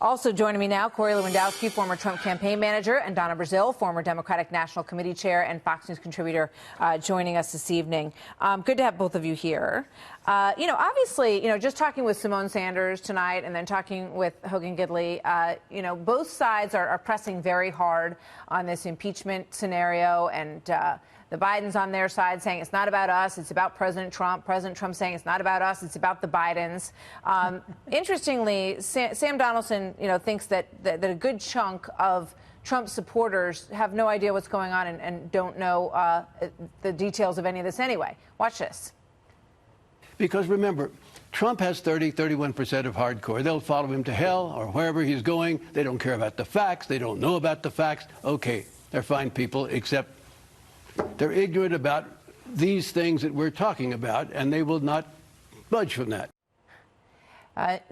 Also joining me now, Corey Lewandowski, former Trump campaign manager, and Donna Brazile, former Democratic National Committee chair and Fox News contributor, joining us this evening. Good to have both of you here. Obviously, just talking with Simone Sanders tonight and then talking with Hogan Gidley, both sides are pressing very hard on this impeachment scenario, and the Bidens on their side saying it's not about us, it's about President Trump. President Trump saying it's not about us, it's about the Bidens. Interestingly, Sam Donaldson, thinks that a good chunk of Trump supporters have no idea what's going on and don't know the details of any of this anyway. Watch this. Because remember, Trump has 31% of hardcore. They'll follow him to hell or wherever he's going. They don't care about the facts. They don't know about the facts. Okay, they're fine people, except they're ignorant about these things that we're talking about, and they will not budge from that.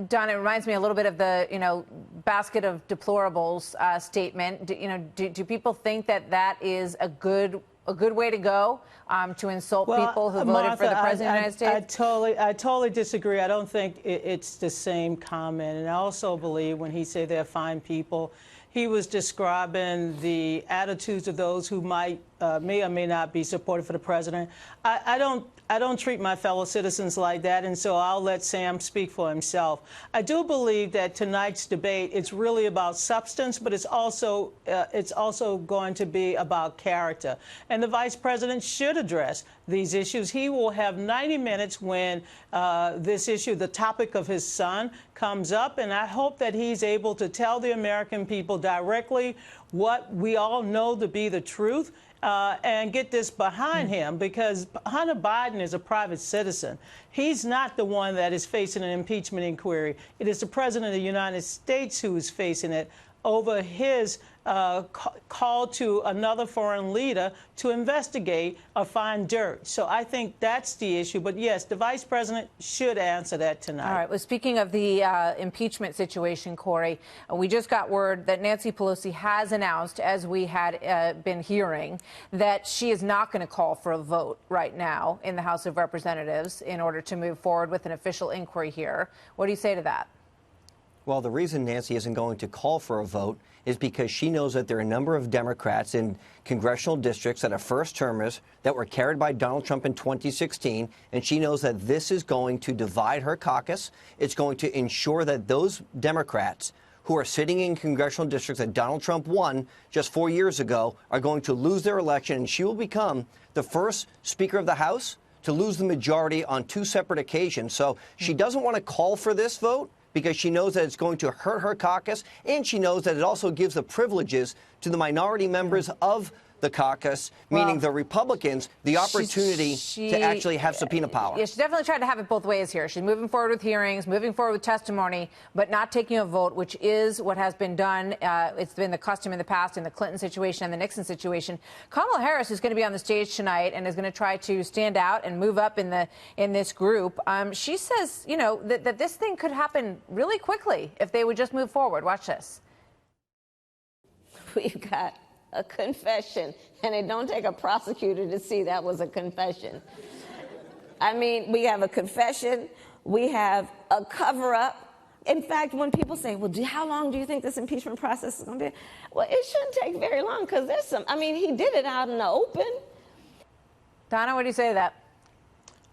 Don, it reminds me a little bit of the, basket of deplorables statement. Do people think that is a good way to go to insult people who voted Martha, for the President of the United States? I totally disagree. I don't think it's the same comment. And I also believe when he said they're fine people, he was describing the attitudes of those who may or may not be supportive for the president. I don't treat my fellow citizens like that, and so I'll let Sam speak for himself. I do believe that tonight's debate, it's really about substance, but it's also going to be about character. And the vice president should address these issues. He will have 90 minutes when this issue, the topic of his son, comes up, and I hope that he's able to tell the American people directly what we all know to be the truth. And get this behind him, because Hunter Biden is a private citizen. He's not the one that is facing an impeachment inquiry. It is the President of the United States who is facing it over his call to another foreign leader to investigate or find dirt. So I think that's the issue. But, yes, the vice president should answer that tonight. All right. Well, speaking of the impeachment situation, Corey, we just got word that Nancy Pelosi has announced, as we had been hearing, that she is not going to call for a vote right now in the House of Representatives in order to move forward with an official inquiry here. What do you say to that? Well, the reason Nancy isn't going to call for a vote is because she knows that there are a number of Democrats in congressional districts that are first-termers that were carried by Donald Trump in 2016, and she knows that this is going to divide her caucus. It's going to ensure that those Democrats who are sitting in congressional districts that Donald Trump won just 4 years ago are going to lose their election, and she will become the first Speaker of the House to lose the majority on 2 separate occasions. So she doesn't want to call for this vote, because she knows that it's going to hurt her caucus, and she knows that it also gives the privileges to the minority members of the caucus, meaning the Republicans, the opportunity to actually have subpoena power. Yeah, she definitely tried to have it both ways here. She's moving forward with hearings, moving forward with testimony, but not taking a vote, which is what has been done. It's been the custom in the past in the Clinton situation and the Nixon situation. Kamala Harris is going to be on the stage tonight and is going to try to stand out and move up in this group. She says, that this thing could happen really quickly if they would just move forward. Watch this. We've got a confession, and it don't take a prosecutor to see that was a confession. I mean, we have a confession, we have a cover-up. In fact, when people say, well, how long do you think this impeachment process is going to be? Well, it shouldn't take very long, because he did it out in the open. Donna, what do you say to that?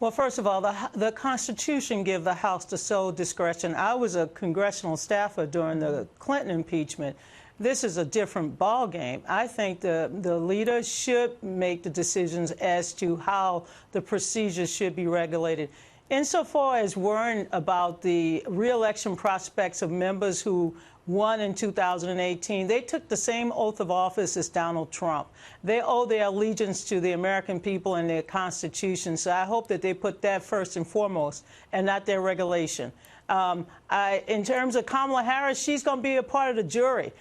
Well, first of all, the Constitution gives the House the sole discretion. I was a congressional staffer during the Clinton impeachment. This is a different ballgame. I think the leader should make the decisions as to how the procedures should be regulated. Insofar as worrying about the re-election prospects of members who won in 2018, they took the same oath of office as Donald Trump. They owe their allegiance to the American people and their Constitution, so I hope that they put that first and foremost and not their regulation. In terms of Kamala Harris, she's going to be a part of the jury.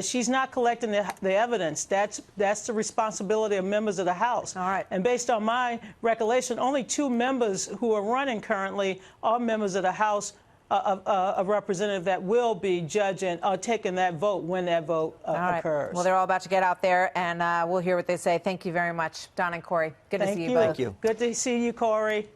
She's not collecting the evidence. That's the responsibility of members of the House. All right. And based on my recollection, only 2 members who are running currently are members of the House of Representatives that will be judging or taking that vote when that vote occurs. Well, they're all about to get out there, and we'll hear what they say. Thank you very much, Don and Corey. Good to see you both. Thank you. Good to see you, Corey.